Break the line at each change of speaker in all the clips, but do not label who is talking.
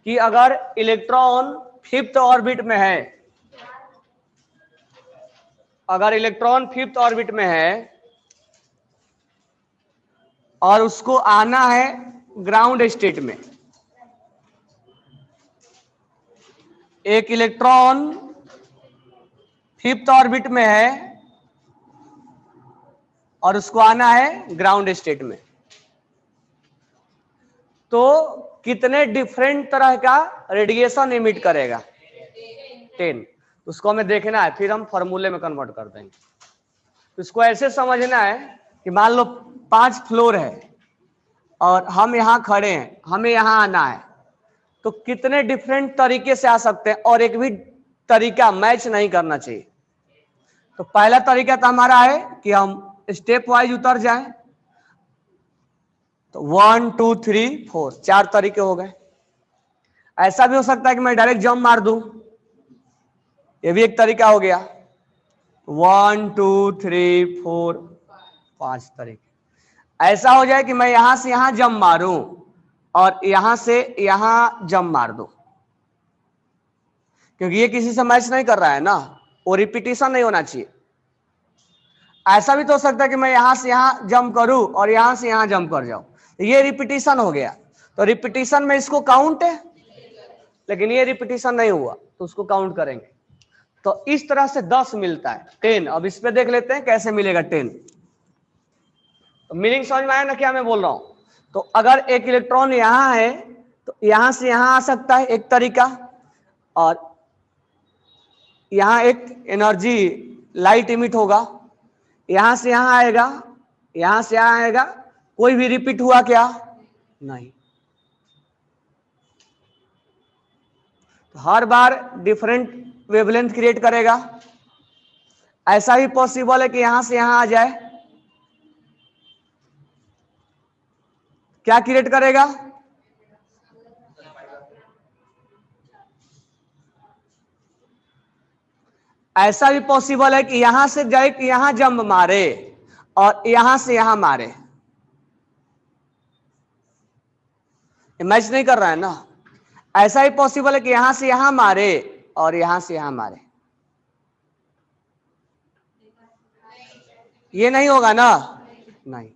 कि अगर electron 5th orbit में है, अगर इलेक्ट्रॉन 5th ऑर्बिट में है और उसको आना है ग्राउंड स्टेट में, एक इलेक्ट्रॉन 5th ऑर्बिट में है और उसको आना है ग्राउंड स्टेट में, तो कितने डिफरेंट तरह का रेडिएशन इमिट करेगा? 10। उसको हमें देखना है, फिर हम फॉर्मूले में कन्वर्ट कर देंगे। तो इसको ऐसे समझना है कि मान लो 5 फ्लोर है और हम यहां खड़े हैं, हमें यहां आना है, तो कितने डिफरेंट तरीके से आ सकते हैं और एक भी तरीका मैच नहीं करना चाहिए। तो पहला तरीका तो हमारा है कि हम स्टेप वाइज उतर जाएं, तो 1 2 3 4 4 तरीके हो गए। ऐसा भी हो सकता है कि मैं डायरेक्ट जंप मार दूं, ये भी एक तरीका हो गया। 1 2 3 4 5 तरीके। ऐसा हो जाए कि मैं यहां से यहां जंप मारूं और यहां से यहां जंप मार दूं, क्योंकि ये किसी से मैच नहीं कर रहा है ना, वो रिपीटिशन नहीं होना चाहिए। ऐसा भी तो हो सकता है कि मैं यहां से यहां जंप करूं और यहां से यहां जंप कर जाऊं, ये रिपीटिशन हो गया। तो रिपीटिशन में इसको काउंट है, लेकिन ये रिपीटिशन नहीं हुआ तो उसको काउंट करेंगे। तो इस तरह से 10 मिलता है, 10। अब इस पे देख लेते हैं कैसे मिलेगा 10। तो मीनिंग समझ में आया ना क्या मैं बोल रहा हूं? तो अगर एक इलेक्ट्रॉन यहां है तो यहां से यहां आ सकता है एक तरीका, और यहां एक एनर्जी लाइट इमिट होगा, यहां से यहां आएगा, यहां से यहां आएगा, कोई भी रिपीट हुआ क्या? नहीं। तो हर बार डिफरेंट वेवलेंथ क्रिएट करेगा। ऐसा भी पॉसिबल है कि यहां से यहां आ जाए, क्या क्रिएट करेगा? ऐसा भी पॉसिबल है कि यहां से जाए कि यहां जंप मारे और यहां से यहां मारे, मैच नहीं कर रहा है ना। ऐसा ही पॉसिबल है कि यहां से यहां मारे और यहां से यहां मारे, ये नहीं होगा ना, नहीं।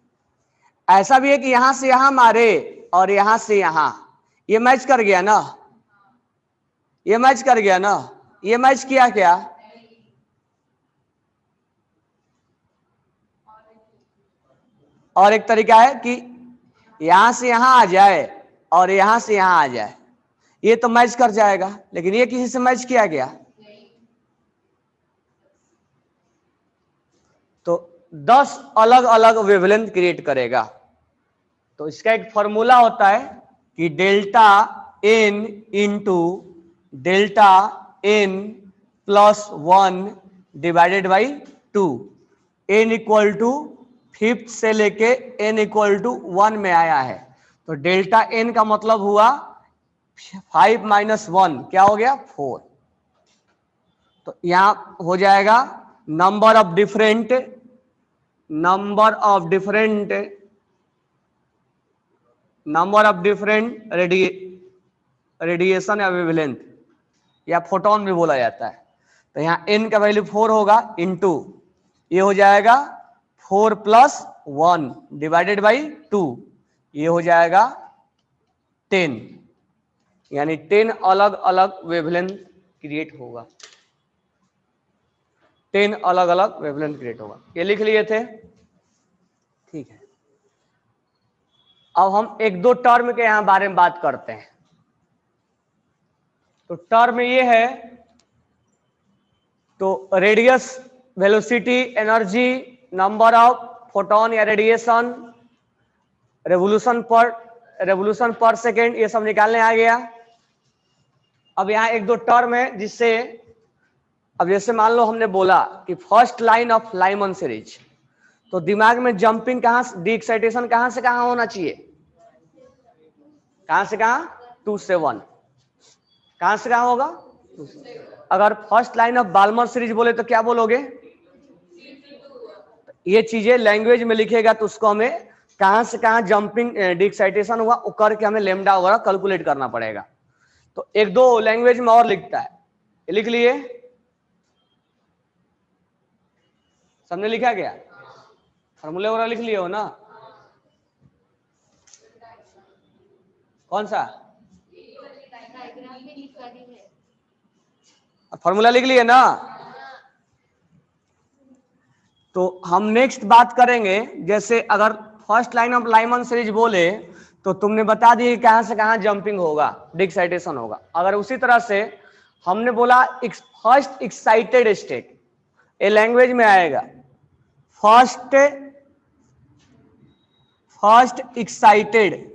ऐसा भी है कि यहां से यहां मारे और यहां से यहां, ये मैच कर गया ना, ये मैच कर गया ना, ये मैच किया क्या? और एक तरीका है कि यहां से यहां आ जाए और यहां से यहां आ जाए, ये तो मैच कर जाएगा, लेकिन ये किसी से मैच किया गया? तो 10 अलग अलग वेवलेंथ क्रिएट करेगा। तो इसका एक फॉर्मूला होता है कि delta n into delta n plus 1 divided by 2। N equal to 5th से लेके एन इक्वल टू 1 में आया है, तो डेल्टा एन का मतलब हुआ 5 माइनस 1, क्या हो गया? 4। तो यहां हो जाएगा नंबर ऑफ डिफरेंट रेडिएशन या वेवलेंथ या फोटोन भी बोला जाता है। तो यहाँ n का वैल्यू 4 होगा, इंटू ये हो जाएगा 4 प्लस 1 डिवाइडेड बाई 2, ये हो जाएगा 10। यानी 10 अलग अलग वेवलेंथ क्रिएट होगा, 10 अलग अलग वेवलेंथ क्रिएट होगा। ये लिख लिए थे, ठीक है। अब हम एक दो टर्म के यहां बारे में बात करते हैं। तो टर्म ये है, तो radius, velocity, energy, number of photon या रेडिएशन, रेवोल्यूशन पर सेकेंड, ये सब निकालने आ गया। अब यहाँ एक दो टर्म है जिससे, अब जैसे मान लो हमने बोला कि first line of Lyman series, तो दिमाग में जंपिंग कहां, डी एक्साइटेशन कहां से कहां होना चाहिए? कहां से कहां? 2 से 1। कहां से कहां होगा? अगर first line of Balmer series बोले तो क्या बोलोगे? ये चीजें लैंग्वेज में लिखेगा तो उसको हमें कहां से कहां जंपिंग डी एक्साइटेशन हुआ वो करके हमें लेमडा वगैरह कैलकुलेट करना पड़ेगा। तो एक दो लैंग्वेज में और लिखता है, ये लिख लिए, सबने लिखा क्या? फॉर्मूले वगैरह लिख लिए हो ना? कौन सा फॉर्मूला लिख लिए ना? तो हम नेक्स्ट बात करेंगे, जैसे अगर first line of Lyman series बोले तो तुमने बता दिए कहां से कहां जंपिंग होगा, डिक्साइटेशन होगा। अगर उसी तरह से हमने बोला फर्स्ट एक्साइटेड स्टेट, ये लैंग्वेज में आएगा, first excited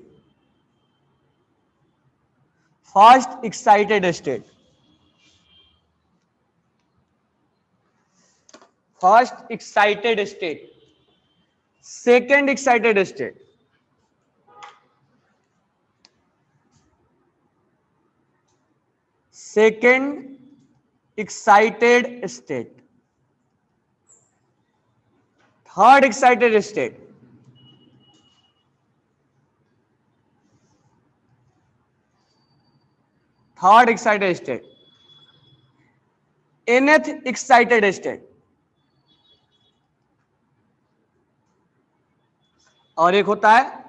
state, first excited state, second excited state, second excited state, third excited state, third excited state, nth excited state, और एक होता है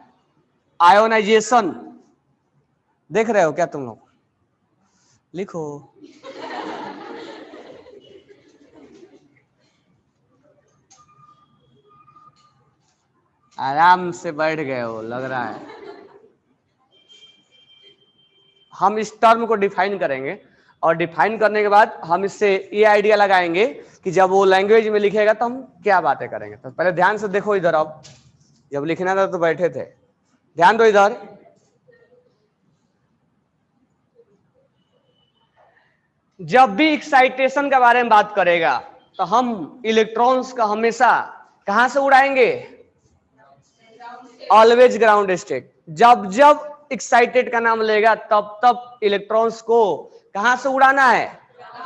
आयोनाइजेशन। देख रहे हो क्या तुम लोग? लिखो। आराम से बैठ गए हो लग रहा है। हम इस टर्म को डिफाइन करेंगे और डिफाइन करने के बाद हम इससे ये आइडिया लगाएंगे कि जब वो लैंग्वेज में लिखेगा तो हम क्या बातें करेंगे। तो पहले ध्यान से देखो इधर, अब जब लिखना था तो बैठे थे, ध्यान दो इधर। जब भी एक्साइटेशन के बारे में बात करेगा तो हम इलेक्ट्रॉन्स का हमेशा कहां से उड़ाएंगे? Always ground state. जब जब एक्साइटेड का नाम लेगा तब तब इलेक्ट्रॉन्स को कहां से उड़ाना है?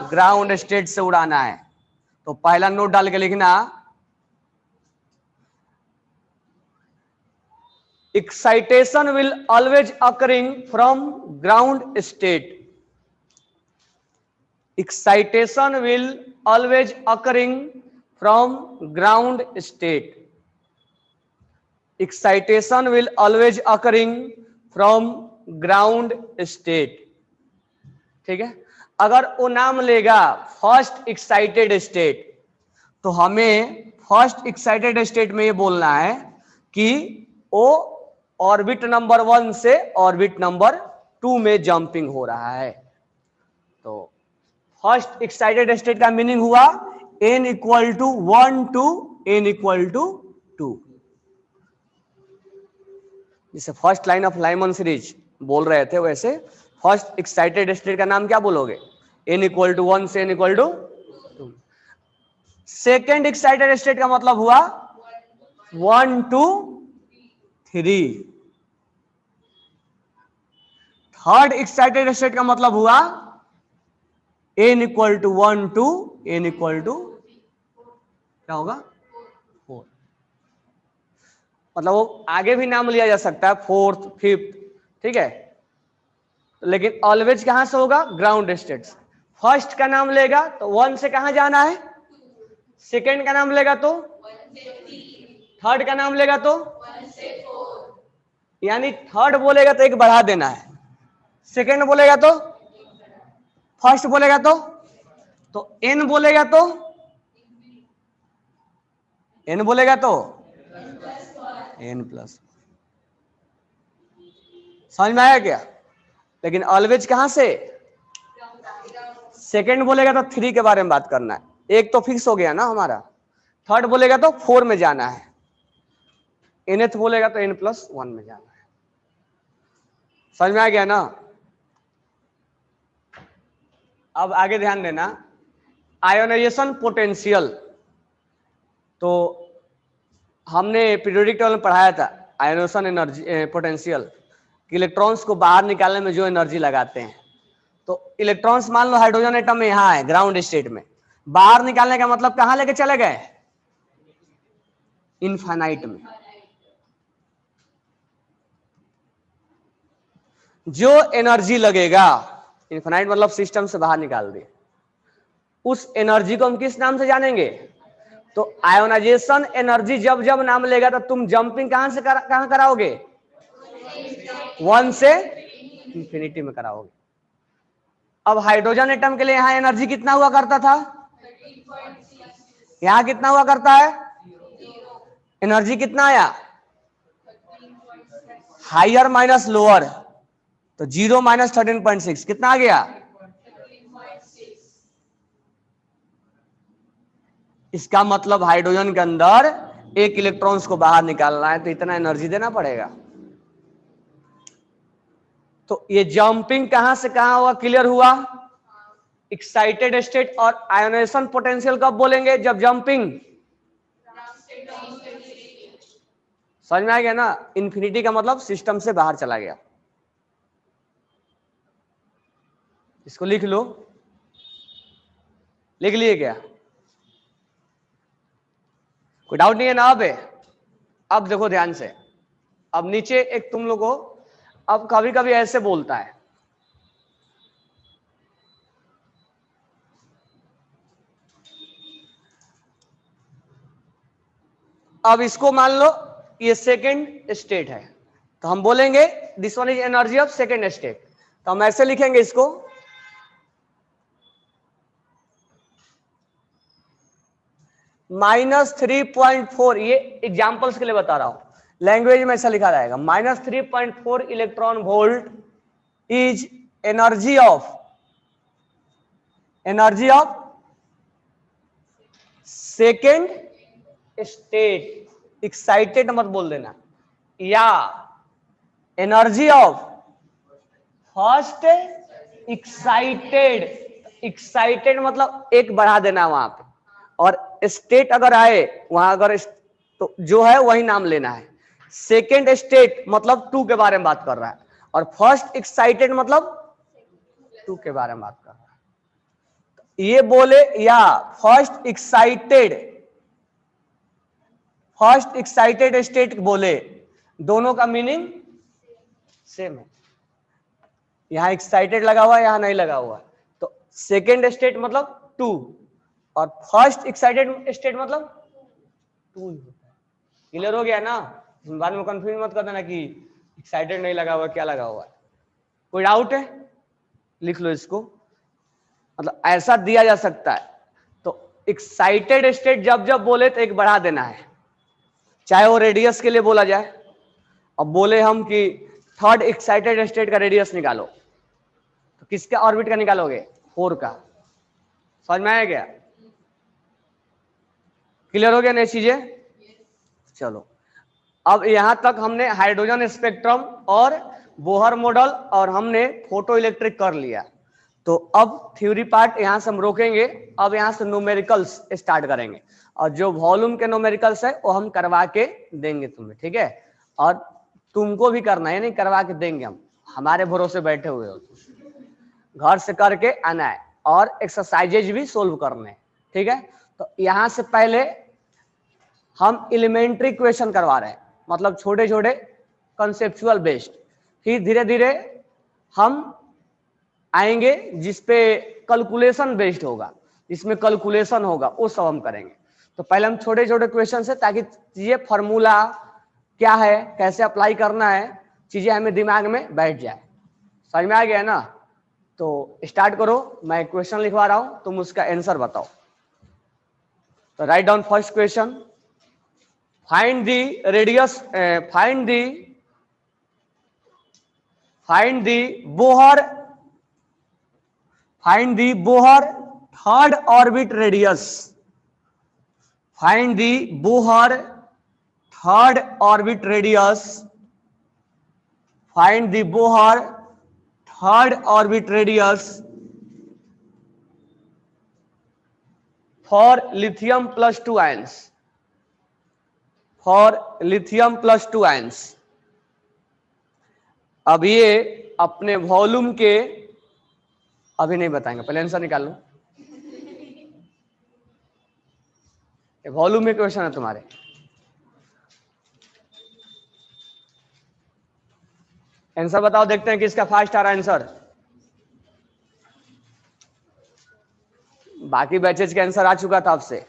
ग्राउंड स्टेट से उड़ाना है। तो पहला नोट डाल के लिखना, excitation will always occurring from ground state. Excitation will always occurring from ground state. Excitation will always occurring from ground state. ठीक है। अगर वो नाम लेगा फर्स्ट एक्साइटेड स्टेट तो हमें फर्स्ट एक्साइटेड स्टेट में ये बोलना है कि वो ऑर्बिट नंबर 1 से ऑर्बिट नंबर 2 में जंपिंग हो रहा है। तो फर्स्ट एक्साइटेड स्टेट का मीनिंग हुआ n equal to 1 to n equal to 2। जिसे first line of Lyman series बोल रहे थे वैसे फर्स्ट एक्साइटेड स्टेट का नाम क्या बोलोगे? n इक्वल टू 1 से n equal to 2। Second excited state का मतलब हुआ 1 टू 3। थर्ड एक्साइटेड स्टेट का मतलब हुआ n equal to 1 to n equal to क्या होगा? 4। मतलब वो आगे भी नाम लिया जा सकता है, फोर्थ, फिफ्थ, ठीक है। लेकिन ऑलवेज कहां से होगा? Ground state. फर्स्ट का नाम लेगा तो 1 से कहां जाना है? सेकेंड का नाम लेगा तो 3rd का नाम लेगा तो 1 से 4। यानी थर्ड बोलेगा तो एक बढ़ा देना है, सेकेंड बोलेगा तो, फर्स्ट बोलेगा तो n बोलेगा तो n बोलेगा तो n+। समझ में आया क्या? लेकिन ऑलवेज कहां से? सेकेंड बोलेगा तो 3 के बारे में बात करना है, एक तो फिक्स हो गया ना हमारा। थर्ड बोलेगा तो 4 में जाना है, nth बोलेगा तो n+1 में जाना है। समझ में आ गया ना? अब आगे ध्यान देना, आयोनाइजेशन पोटेंशियल। तो हमने पीरियोडिक टेबल में पढ़ाया था आयोनाइजेशन एनर्जी पोटेंशियल कि इलेक्ट्रॉन्स को बाहर निकालने में जो एनर्जी लगाते हैं। तो इलेक्ट्रॉन्स मान लो हाइड्रोजन एटम में यहां है ग्राउंड स्टेट में, बाहर निकालने का मतलब कहां लेके चले गए? इनफाइनाइट में। जो एनर्जी लगेगा इनफाइनाइट मतलब सिस्टम से बाहर निकाल दिए। उस एनर्जी को हम किस नाम से जानेंगे? तो आयोनाइजेशन एनर्जी जब जब नाम लेगा तो तुम जंपिंग कहां से कहां कराओगे? 1 से इंफिनिटी में कराओगे। अब हाइड्रोजन एटम के लिए यहां एनर्जी कितना हुआ करता था? यहां कितना हुआ करता है? एनर्जी कितना आया? हायर माइनस लोअर, तो 0 माइनस 13.6 कितना आ गया? इसका मतलब हाइड्रोजन के अंदर एक इलेक्ट्रॉन्स को बाहर निकालना है तो इतना एनर्जी देना पड़ेगा। तो ये जंपिंग कहां से कहां हुआ? क्लियर हुआ? एक्साइटेड स्टेट और आयोनाइजेशन पोटेंशियल कब बोलेंगे? जब जंपिंग समझ में आ गया ना? इंफिनिटी का मतलब सिस्टम से बाहर चला गया। इसको लिख लो, लिख लिए क्या? कोई डाउट नहीं है ना? अब देखो ध्यान से, अब नीचे एक तुम लोगों को अब कभी कभी ऐसे बोलता है, अब इसको मान लो ये सेकेंड स्टेट है तो हम बोलेंगे this one is energy of second state, तो हम ऐसे लिखेंगे इसको -3.4। ये एग्जांपल्स के लिए बता रहा हूं, लैंग्वेज में ऐसा लिखा जाएगा -3.4 electron volt is energy of second state. Excited मत बोल देना, या energy of first excited. Excited मतलब एक बढ़ा देना वहां पे, और स्टेट अगर आए वहां अगर तो जो है वही नाम लेना है। सेकेंड स्टेट मतलब 2 के बारे में बात कर रहा है, और फर्स्ट एक्साइटेड मतलब 2 के बारे में बात कर रहा है। ये बोले या फर्स्ट एक्साइटेड स्टेट बोले, दोनों का मीनिंग सेम है। यहां एक्साइटेड लगा हुआ है, यहां नहीं लगा हुआ है, तो सेकेंड स्टेट मतलब 2 और फर्स्ट एक्साइटेड स्टेट मतलब 2 ही होता है। क्लियर हो गया ना? बाद में कंफ्यूज मत कर देना कि एक्साइटेड नहीं लगा हुआ, क्या लगा हुआ है। कोई डाउट है? लिख लो इसको, मतलब ऐसा दिया जा सकता है। तो एक्साइटेड स्टेट जब जब बोले तो एक बढ़ा देना है, चाहे वो रेडियस के लिए बोला जाए। अब बोले हम कि थर्ड एक्साइटेड स्टेट का रेडियस निकालो, तो किसका ऑर्बिट का निकालोगे? 4 का। समझ में आया क्या? क्लियर हो गया ना चीजें? चलो, अब यहां तक हमने हाइड्रोजन स्पेक्ट्रम और बोहर मॉडल और हमने फोटो इलेक्ट्रिक कर लिया। तो अब थ्योरी पार्ट यहां से हम रोकेंगे, अब यहां से न्यूमेरिकल्स स्टार्ट करेंगे, और जो वॉल्यूम के न्यूमेरिकल्स है वो हम करवा के देंगे तुम्हें, ठीक है? और तुमको भी करना है, नहीं करवा के देंगे हम, हमारे भरोसे बैठे हुए हो, घर से करके आना है और एक्सरसाइजेज भी सोल्व करने हैं, ठीक है? तो यहां से पहले हम एलिमेंट्री क्वेश्चन करवा रहे हैं, मतलब छोटे छोटे कंसेप्चुअल बेस्ड, फिर धीरे धीरे हम आएंगे जिसपे कैलकुलेशन बेस्ड होगा, जिसमें कैलकुलेशन होगा वो सब हम करेंगे। तो पहले हम छोटे छोटे क्वेश्चन से, ताकि ये फॉर्मूला क्या है, कैसे अप्लाई करना है, चीजें हमें दिमाग में बैठ जाए। समझ में आ गया ना? तो स्टार्ट करो, मैं क्वेश्चन लिखवा रहा हूं, तुम उसका आंसर बताओ। तो write down first question, find the radius find the Bohr third orbit radius. Find the Bohr third orbit radius. Find the Bohr third orbit radius for lithium plus 2 ions. For lithium plus 2 ions. अब ये अपने volume के अभी नहीं बताएंगे, पहले answer निकाल लो। Volume में क्वेश्चन है तुम्हारे, आंसर बताओ, देखते हैं किसका फास्ट आ रहा है आंसर। बाकी बैचेज के आंसर आ चुका था आपसे,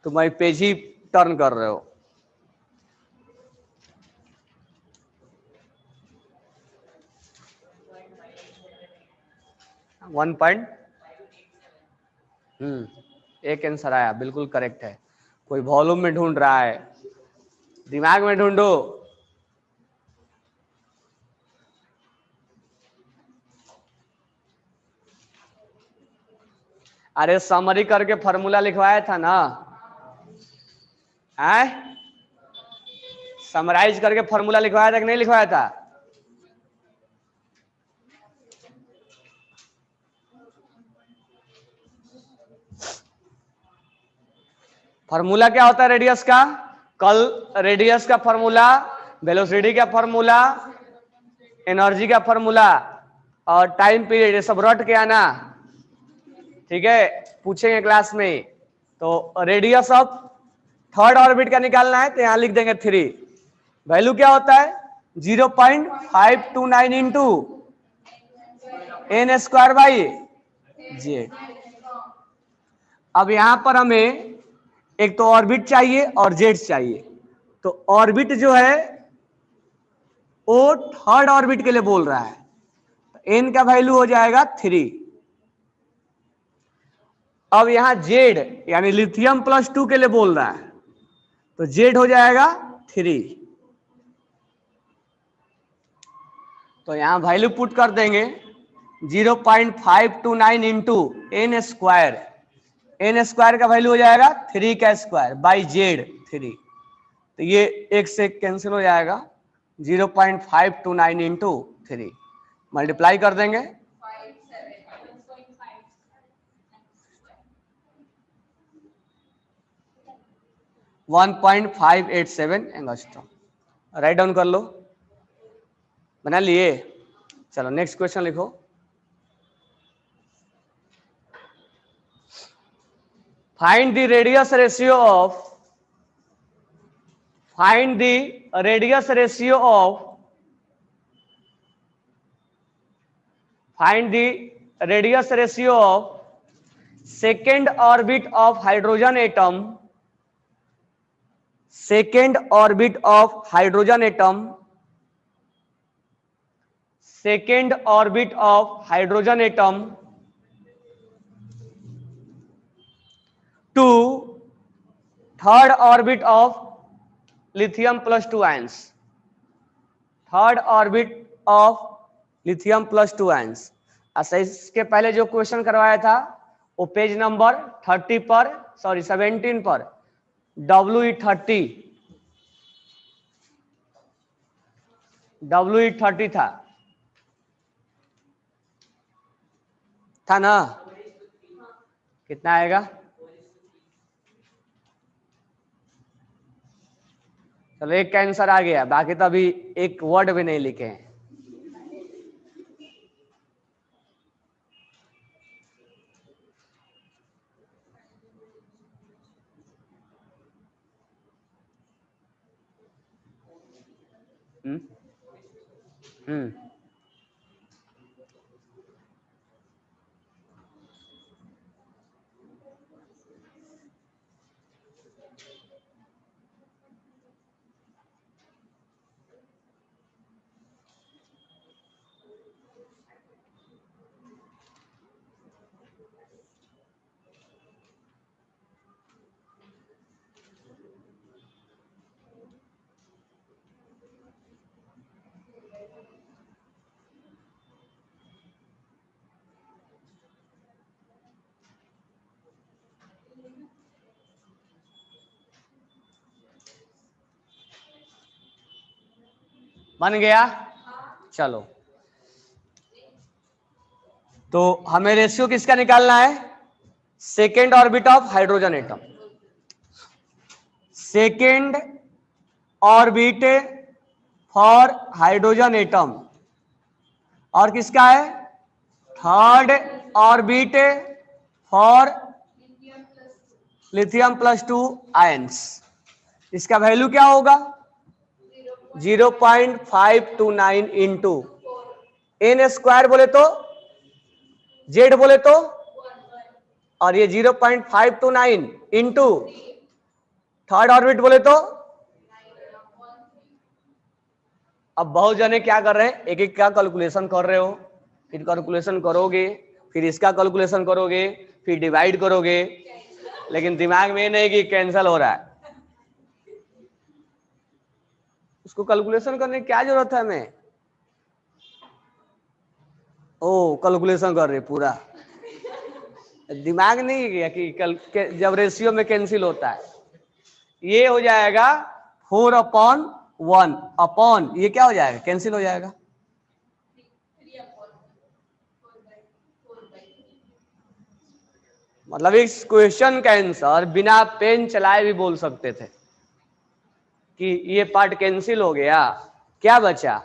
तुम एक पेज ही टर्न कर रहे हो। वन पॉइंट एक आंसर आया, बिल्कुल करेक्ट है। कोई वॉल्यूम में ढूंढ रहा है, दिमाग में ढूंढो। अरे समरी करके फॉर्मूला लिखवाया था ना, है समराइज करके फॉर्मूला लिखवाया था कि नहीं लिखवाया था? फॉर्मूला क्या होता है रेडियस का? कल रेडियस का फॉर्मूला, वेलोसिटी का फॉर्मूला, एनर्जी का फॉर्मूला और टाइम पीरियड, ये सब रट के आना, ठीक है? पूछेंगे क्लास में। तो रेडियस ऑफ थर्ड ऑर्बिट का निकालना है तो यहां लिख देंगे 3। वैल्यू क्या होता है? 0.529 into n square by Z. अब यहां पर हमें एक तो ऑर्बिट चाहिए और जेड चाहिए, तो ऑर्बिट जो है वो थर्ड ऑर्बिट के लिए बोल रहा है, एन का वैल्यू हो जाएगा 3। अब यहां जेड यानी लिथियम +2 के लिए बोल रहा है, तो जेड हो जाएगा 3। तो यहां वैल्यू पुट कर देंगे 0.529 into n square, n square का वैल्यू हो जाएगा 3 का स्क्वायर बाई जेड 3। तो ये एक से कैंसिल हो जाएगा, 0.529 इंटू 3 मल्टीप्लाई कर देंगे 1.587 एंगस्ट्रॉम। राइट डाउन कर लो, बना लिए? चलो नेक्स्ट क्वेश्चन लिखो। Find the radius ratio of, find the radius ratio of, find the radius ratio of second orbit of hydrogen atom, second orbit of hydrogen atom, second orbit of hydrogen atom to third orbit of lithium +2 ions, third orbit of lithium +2 ions. अच्छा, इसके पहले जो question करवाया था वो page number 30 पर, sorry 17 पर, WE30 था ना? कितना आएगा? चलो एक का आंसर आ गया, बाकी तो अभी एक वर्ड भी नहीं लिखे हैं। बन गया? चलो, तो हमें रेशियो किसका निकालना है? Second orbit of hydrogen atom, second orbit for hydrogen atom, और किसका है? Third orbit for lithium +2 ions. इसका वैल्यू क्या होगा? 0.529 इंटू एन स्क्वायर बोले तो, जेड बोले तो और ये 0.529 इंटू थर्ड ऑर्बिट बोले तो अब बहुत जने क्या कर रहे हैं, एक एक का कैलकुलेशन कर रहे हो, फिर कैलकुलेशन करोगे, फिर इसका कैलकुलेशन करोगे, फिर डिवाइड करोगे, लेकिन दिमाग में नहीं कि कैंसिल हो रहा है। उसको कैलकुलेशन करने की क्या जरूरत है हमें? ओ कैलकुलेशन कर रहे पूरा, दिमाग नहीं गया कि जब रेशियो में कैंसिल होता है ये हो जाएगा 4/1 अपॉन ये क्या हो जाएगा, कैंसिल हो जाएगा। मतलब इस क्वेश्चन का आंसर बिना पेन चलाए भी बोल सकते थे कि ये पार्ट कैंसिल हो गया, क्या बचा,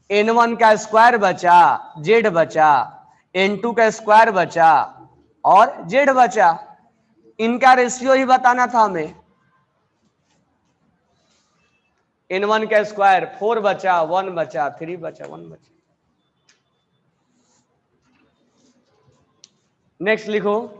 n1 का स्क्वायर बचा, z बचा, n2 का स्क्वायर बचा और z बचा। इनका रेशियो ही बताना था हमें। n1 का स्क्वायर 4 बचा, 1 बचा, 3 बचा, 1 बचा। नेक्स्ट लिखो,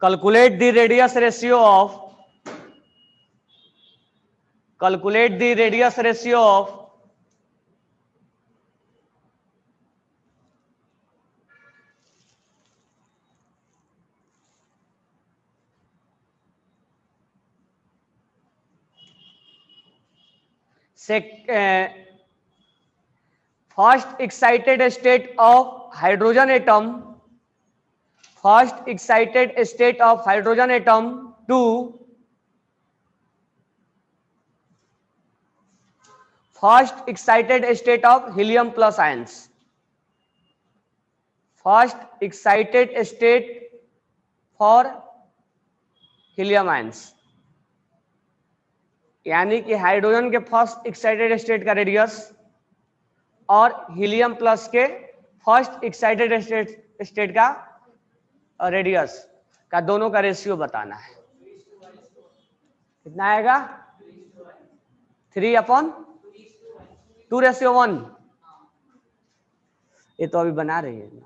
calculate the radius ratio of first excited state of hydrogen atom to first excited state of helium plus ions, first excited state for helium ions, यानी कि हाइड्रोजन के फर्स्ट एक्साइटेड स्टेट का radius और helium plus के first excited state का radius का दोनों का रेशियो बताना है। कितना आएगा? 3/2:1। ये तो अभी बना रही है ना।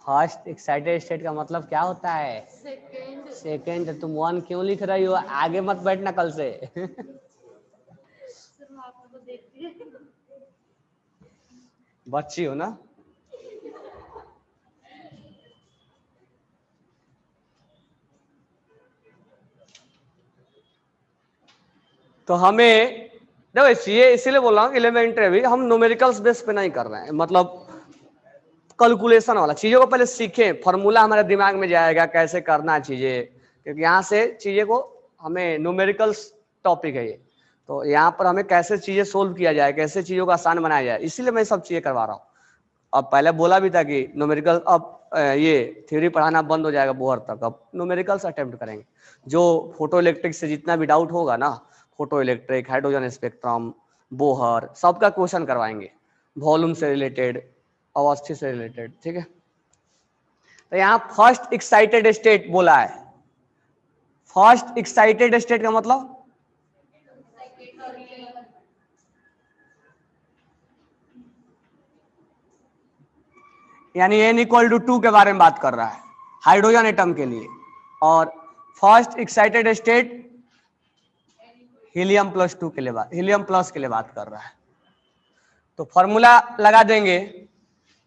फर्स्ट एक्साइटेड स्टेट का मतलब क्या होता है? सेकेंड। तुम 1 क्यों लिख रही हो? आगे मत बैठना कल से। बच्ची हो ना। तो हमें देखो इसीलिए बोल रहा हूँ एलिमेंट्री अभी हम न्यूमेरिकल्स बेस पे नहीं कर रहे हैं, मतलब कैलकुलेशन वाला चीजों को पहले सीखें, फॉर्मूला हमारे दिमाग में जाएगा कैसे करना है चीजें, क्योंकि यहाँ से चीजें को हमें न्यूमेरिकल्स टॉपिक है ये, तो यहाँ पर हमें कैसे चीजें सोल्व किया जाए, कैसे चीजों को आसान बनाया जाए, इसीलिए मैं सब चीजें करवा रहा हूँ। अब पहले बोला भी था कि न्यूमेरिकल अब ये थ्योरी पढ़ाना बंद हो जाएगा बोहर तक, अब न्यूमेरिकल्स अटेम्प्ट करेंगे। जो फोटो इलेक्ट्रिक से जितना भी डाउट होगा ना, photo electric, hydrogen spectrum, Bohr, सबका क्वेश्चन करवाएंगे, वॉल्यूम से रिलेटेड, अवस्थी से रिलेटेड, ठीक है। तो यहाँ फर्स्ट एक्साइटेड स्टेट बोला है। फर्स्ट एक्साइटेड स्टेट का मतलब यानी n=2 के बारे में बात कर रहा है हाइड्रोजन एटम के लिए, और first excited state helium plus 2 के लिए हीलियम प्लस के लिए बात कर रहा है। तो फॉर्मूला लगा देंगे।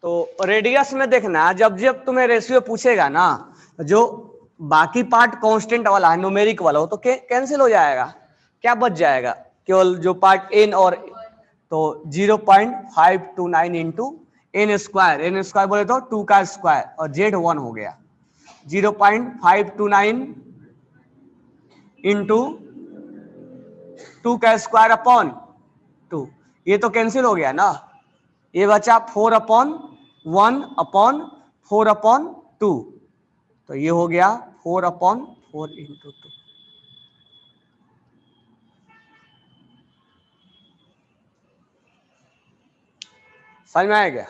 तो रेडियस में देखना, जब जब तुम्हें रेशियो पूछेगा ना, जो बाकी पार्ट कांस्टेंट वाला है, न्यूमेरिक वाला हो, तो कैंसिल हो जाएगा, क्या बच जाएगा, केवल जो पार्ट n और तो 0.529 इंटू n स्क्वायर बोले तो 2 का स्क्वायर और z 1 हो गया, 0.529 इंटू 2 का स्क्वायर अपॉन 2, ये तो कैंसिल हो गया ना, ये बचा 4/1 अपॉन 4/2 2, तो ये हो गया 4/4 इंटू 2। समझ में आया क्या?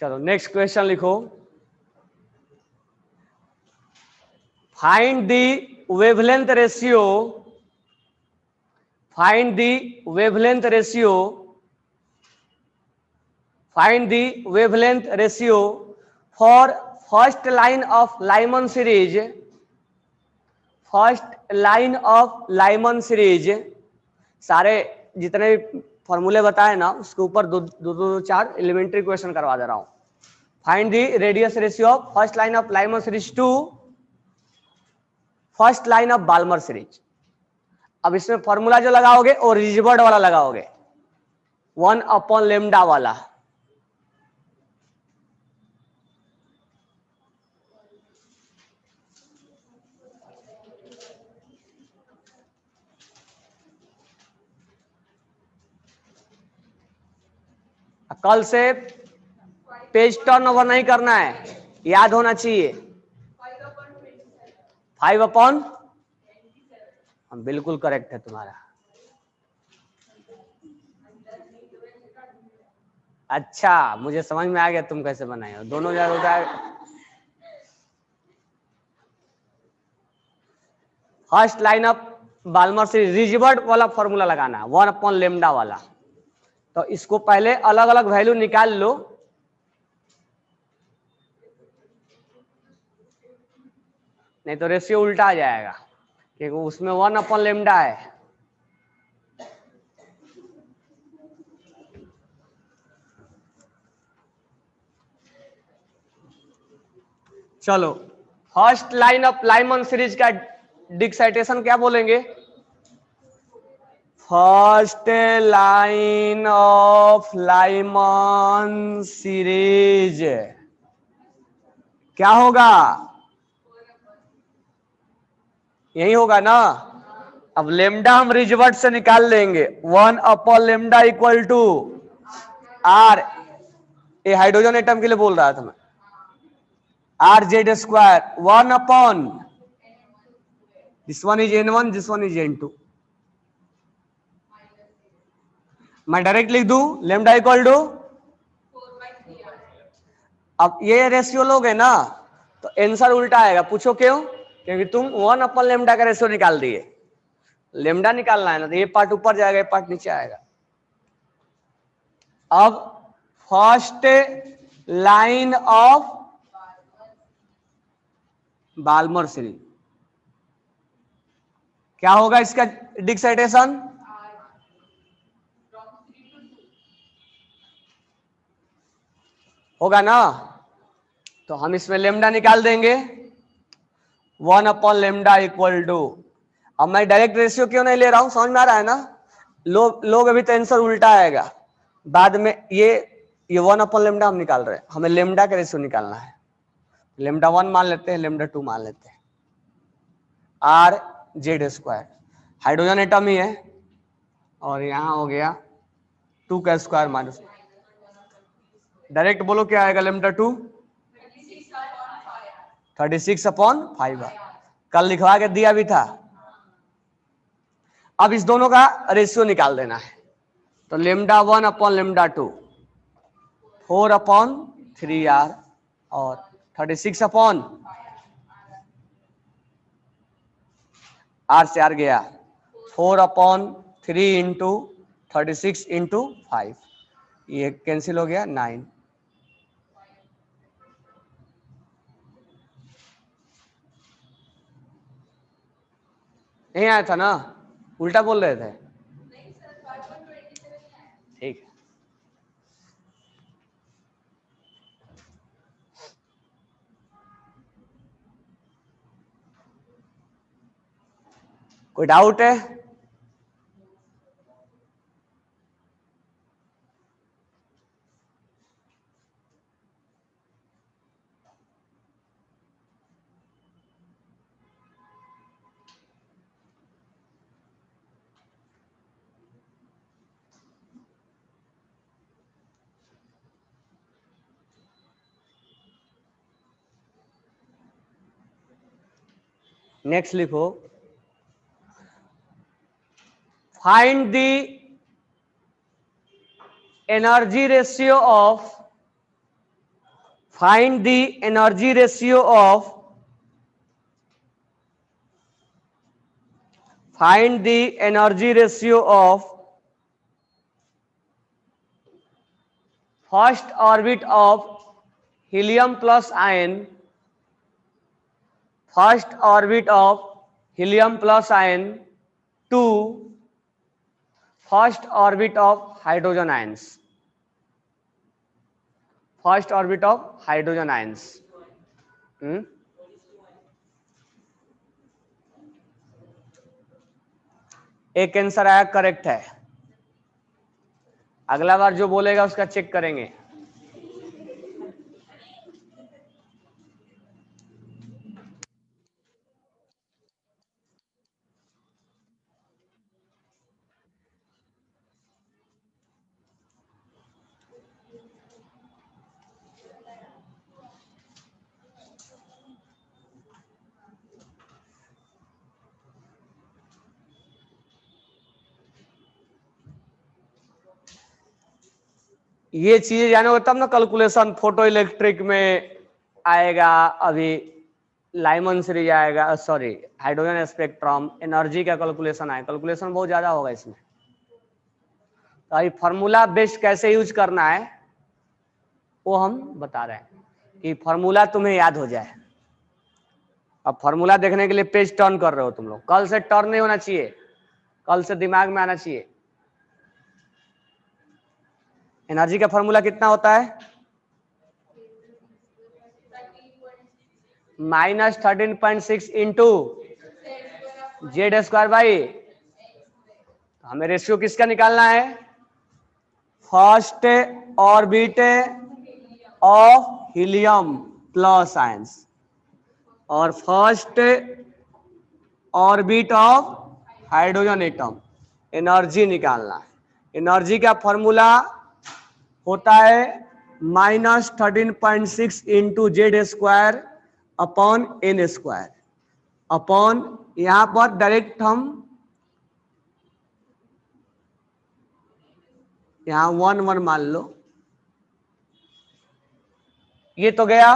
चलो नेक्स्ट क्वेश्चन लिखो। Find the wavelength ratio, find the wavelength ratio, find the wavelength ratio for first line of Lyman series, first line of Lyman series. सारे जितने भी फॉर्मूले बताए ना उसके ऊपर दो चार एलिमेंट्री क्वेश्चन करवा दे रहा हूं। Find the radius ratio of first line of Lyman series to first line of Balmer series. अब इसमें फॉर्मूला जो लगाओगे वो रिजबर्ड वाला लगाओगे, 1/λ वाला। कल से पेज टर्न ओवर नहीं करना है, याद होना चाहिए। 5/, बिल्कुल करेक्ट है तुम्हारा। अच्छा, मुझे समझ में आ गया तुम कैसे बनाए हो, दोनों जगह होता है। First line of Balmer series Rydberg वाला फॉर्मूला लगाना है, 1/λ वाला। तो इसको पहले अलग अलग वैल्यू निकाल लो, नहीं तो रेशियो उल्टा आ जाएगा, क्योंकि उसमें 1/λ है। चलो first line of Lyman series का डिक्साइटेशन क्या बोलेंगे? First line of Lyman series क्या होगा? यही होगा ना। अब लेमडा हम रिजवर्ट से निकाल लेंगे, 1/λ इक्वल टू आर, ये हाइड्रोजन एटम के लिए बोल रहा था मैं, RZ², 1/, this one is N1, this one is N2। मैं डायरेक्ट लिख दूं लेमडा इक्वल टू, अब ये रेशियो लोगे ना तो आंसर उल्टा आएगा। पूछो क्यों? क्योंकि तुम 1/λ का रेशियो निकाल दिए, लेमडा निकालना है ना, तो ये पार्ट ऊपर जाएगा, ये पार्ट नीचे आएगा। अब first line of Balmer series क्या होगा इसका डिक्साइटेशन? होगा ना। तो हम इसमें लेमडा निकाल देंगे, 1/λ इक्वल टू, अब मैं डायरेक्ट रेशियो क्यों नहीं ले रहा हूं, समझ में आ रहा है ना। लोग अभी तो आंसर उल्टा आएगा बाद में। ये 1/λ हम निकाल रहे हैं, हमें लेमडा का रेशियो निकालना है। λ1 मान लेते हैं, λ2 मान लेते हैं। RZ², हाइड्रोजन एटम ही है, और यहां हो गया 2 का स्क्वायर माइनस, डायरेक्ट बोलो क्या आएगा? λ2 36/5। कल लिखवा के दिया भी था। अब इस दोनों का रेशियो निकाल देना है, तो λ1/λ2 4/3R और 36/, R से R गया, 4/3 इंटू 36 इंटू 5, ये कैंसिल हो गया 9। नहीं आया था ना, उल्टा बोल रहे थे। ठीक है, कोई डाउट है? नेक्स्ट लिखो, find the energy ratio of, find the energy ratio of, find the energy ratio of first orbit of helium plus ion, first orbit of helium plus ion to first orbit of hydrogen ions, first orbit of hydrogen ions. एक answer आया, correct है। अगला बार जो बोलेगा उसका check करेंगे। ये चीजें जाने तब ना कैलकुलेशन फोटो इलेक्ट्रिक में आएगा, अभी लाइमन सीरीज आएगा, सॉरी हाइड्रोजन स्पेक्ट्रम, एनर्जी का कैलकुलेशन आएगा, कैलकुलेशन बहुत ज्यादा होगा इसमें। तो अभी फार्मूला बेस्ड कैसे यूज करना है वो हम बता रहे हैं कि फार्मूला तुम्हें याद हो जाए। अब फार्मूला देखने के लिए पेज टर्न कर रहे हो तुम लोग, कल से टर्न नहीं होना चाहिए, कल से दिमाग में आना चाहिए। एनर्जी का फार्मूला कितना होता है? -13.6 इंटू जेड स्क्वायर बाई, हमें रेशियो किसका निकालना है? First orbit of helium plus ions और first orbit of hydrogen atom, energy निकालना है। एनर्जी का फॉर्मूला होता है -13.6 into Z square upon n square, upon यहां पर डायरेक्ट हम यहां 1 मान लो, ये तो गया,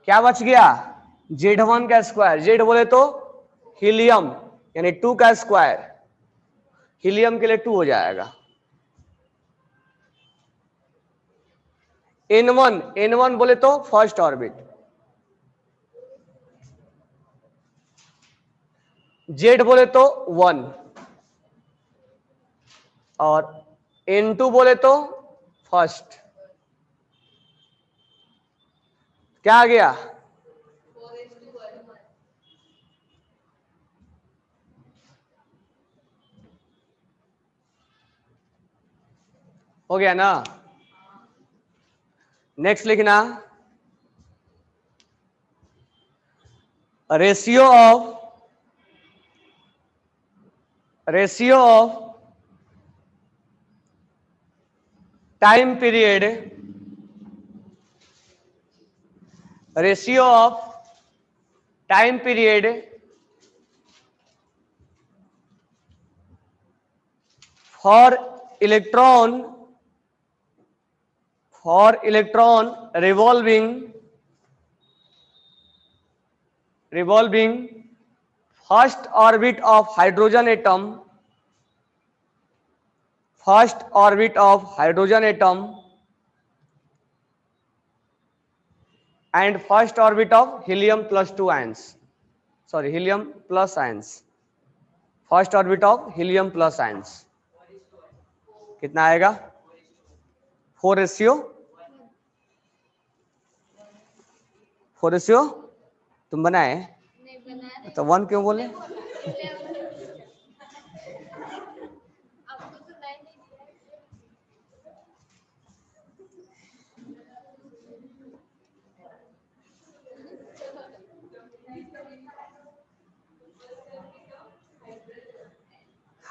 क्या बच गया? Z1 का स्क्वायर, जेड बोले तो हीलियम यानी 2 का स्क्वायर, हीलियम के लिए 2 हो जाएगा। N1 बोले तो फर्स्ट ऑर्बिट, जेड बोले तो 1 और N2 बोले तो फर्स्ट। क्या आ गया? हो गया ना? नेक्स्ट लिखना, ratio of time period, ratio of time period for electron revolving first orbit of hydrogen atom, first orbit of hydrogen atom and first orbit of helium plus 2 ions, sorry helium plus ions, first orbit of helium plus ions। कितना आएगा? 4:4 तुम बनाए? तो 1 क्यों बोले?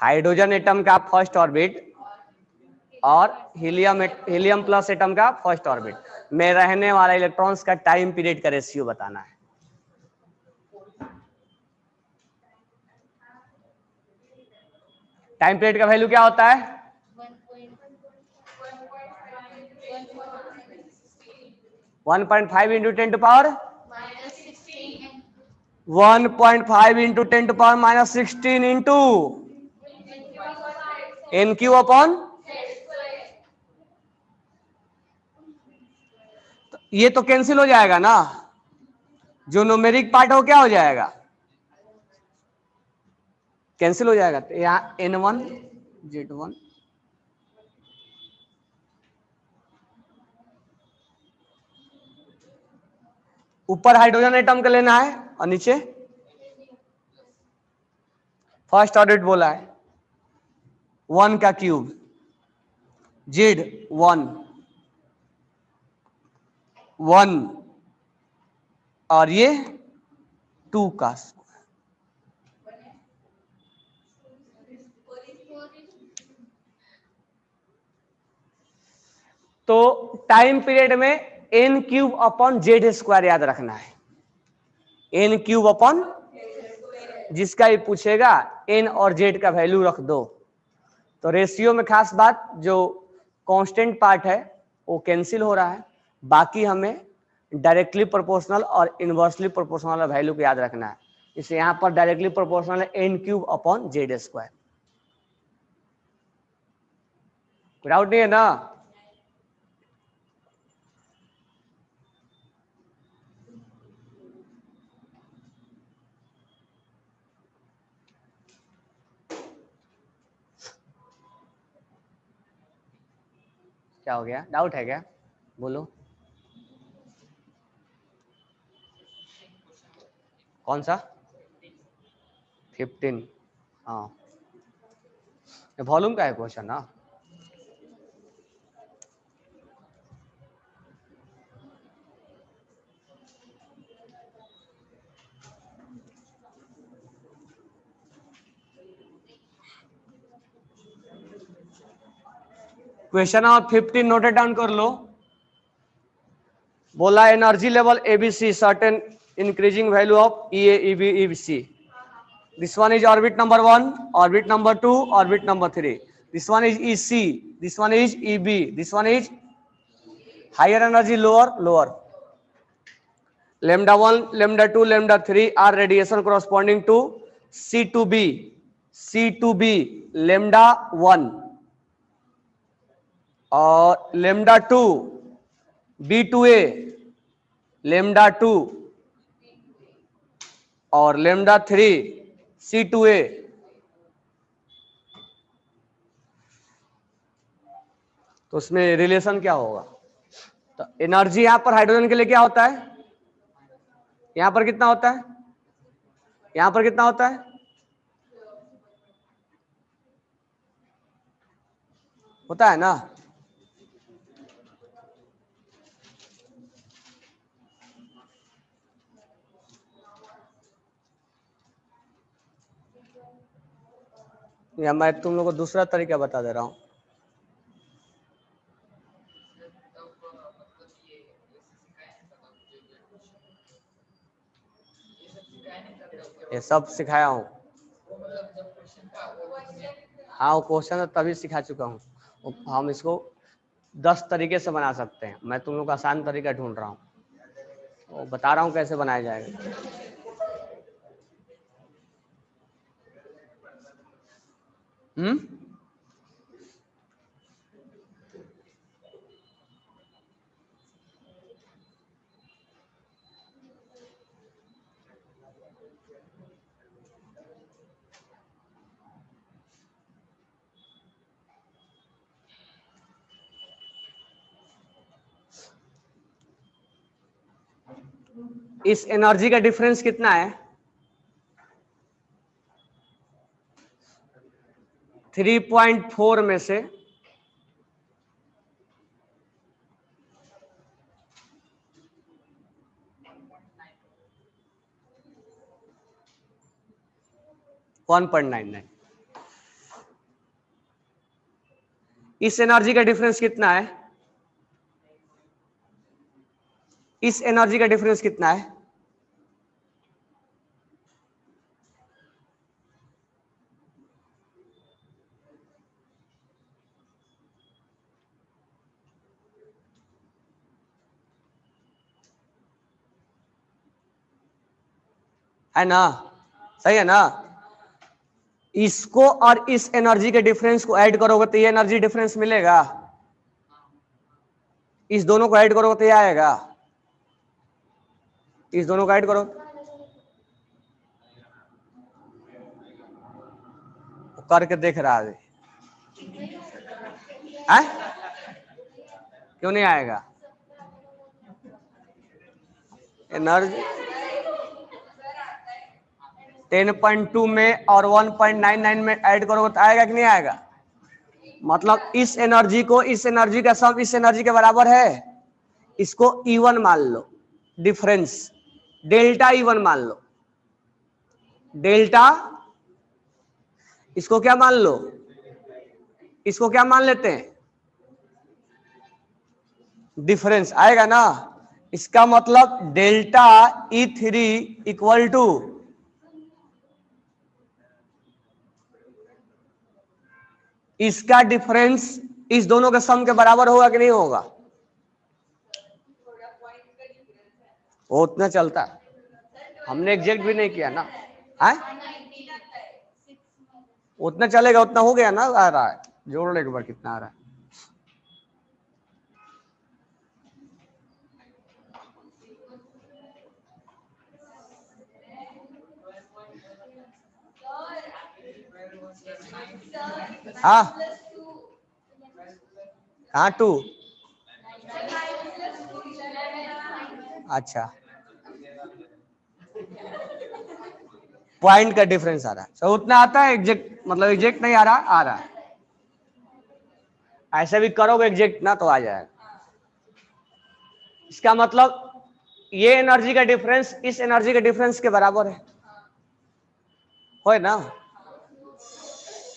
Hydrogen atom का first orbit और helium plus atom का फर्स्ट ऑर्बिट में रहने वाला इलेक्ट्रॉन्स का टाइम पीरियड का रेशियो बताना है। टाइम पीरियड का वैल्यू क्या होता है? 1.5 into 10 to power 1.5 into 10 to power -16 into n cube upon, ये तो कैंसिल हो जाएगा ना, जो न्यूमेरिक पार्ट है वो क्या हो जाएगा? कैंसिल हो जाएगा। तो यहाँ N1 Z1 ऊपर हाइड्रोजन एटम का लेना है और नीचे फर्स्ट ऑर्डर बोला है 1 का क्यूब, Z1 1 और ये 2 का। तो टाइम पीरियड में n cube upon Z square याद रखना है, एन क्यूब अपॉन, जिसका ये पूछेगा एन और जेड का वैल्यू रख दो। तो रेशियो में खास बात, जो कांस्टेंट पार्ट है वो कैंसिल हो रहा है, बाकी हमें डायरेक्टली प्रोपोर्शनल और इनवर्सली प्रोपोर्शनल वैल्यू को याद रखना है। इसे यहां पर डायरेक्टली प्रोपोर्शनल है n cube upon Z square. Doubt नहीं है ना? क्या हो गया, डाउट है क्या? बोलो। कौन सा? 15। हाँ, वॉल्यूम का है क्वेश्चन ना। क्वेश्चन नंबर 15 नोट डाउन कर लो। बोला energy level ABC certain increasing value of EA EB EBC. This one is orbit number 1, orbit number 2, orbit number 3। This one is EC, this one is EB, this one is higher energy, lower. lambda 1, lambda 2, lambda 3 are radiation corresponding to C2b lambda 1 और lambda 2 B2A lambda 2 और lambda 3 C2A। तो उसमें relation क्या होगा? तो energy यहां पर hydrogen के लिए क्या होता है? यहां पर कितना होता है? यहां पर कितना होता है? होता है ना। या मैं तुम लोग को दूसरा तरीका बता दे रहा हूं। ये सब सिखाया हूं। हाँ, वो क्वेश्चन तभी सिखा चुका हूं। हम इसको 10 तरीके से बना सकते हैं। मैं तुम लोग का आसान तरीका ढूंढ रहा हूँ, वो बता रहा हूँ कैसे बनाया जाएगा। इस एनर्जी का डिफरेंस कितना है? 3.4 में से 1.99। इस एनर्जी का डिफरेंस कितना है? इस एनर्जी का डिफरेंस कितना है? है ना, सही है ना। इसको और इस एनर्जी के डिफरेंस को ऐड करोगे तो ये एनर्जी डिफरेंस मिलेगा, इस दोनों को ऐड करोगे तो ये आएगा, इस दोनों को ऐड करो करके देख रहा है, क्यों नहीं आएगा एनर्जी 10.2 में और 1.99 में ऐड करोगे तो आएगा कि नहीं आएगा। मतलब इस एनर्जी को इस एनर्जी का सम इस एनर्जी के बराबर है, इसको E1 मान लो, डिफरेंस डेल्टा E1 मान लो, डेल्टा इसको क्या मान लो, इसको क्या मान लेते हैं, डिफरेंस आएगा ना। इसका मतलब डेल्टा E3 इक्वल टू इसका डिफरेंस इस दोनों के सम के बराबर होगा कि नहीं होगा, वो उतना चलता है, हमने एग्जैक्ट भी नहीं किया ना, है उतना चलेगा, उतना हो गया ना, आ रहा है जोड़ एक बार कितना आ रहा है। हाँ हाँ 2, अच्छा पॉइंट का डिफरेंस आ रहा है, तो उतना आता है, एग्जैक्ट मतलब एग्जैक्ट नहीं आ रहा, आ रहा है, ऐसे भी करोगे एग्जैक्ट ना तो आ जाएगा। इसका मतलब ये एनर्जी का डिफरेंस इस एनर्जी के डिफरेंस के बराबर है ना।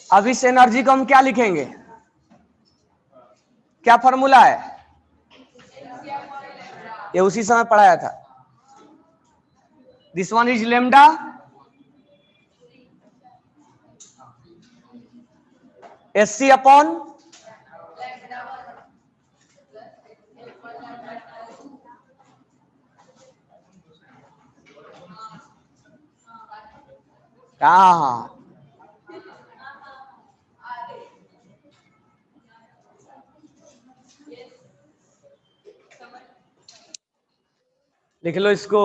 अब इस एनर्जी को हम क्या लिखेंगे, क्या फॉर्मूला है, ये उसी समय पढ़ाया था, this one is lambda SC upon हाँ लिख लो इसको,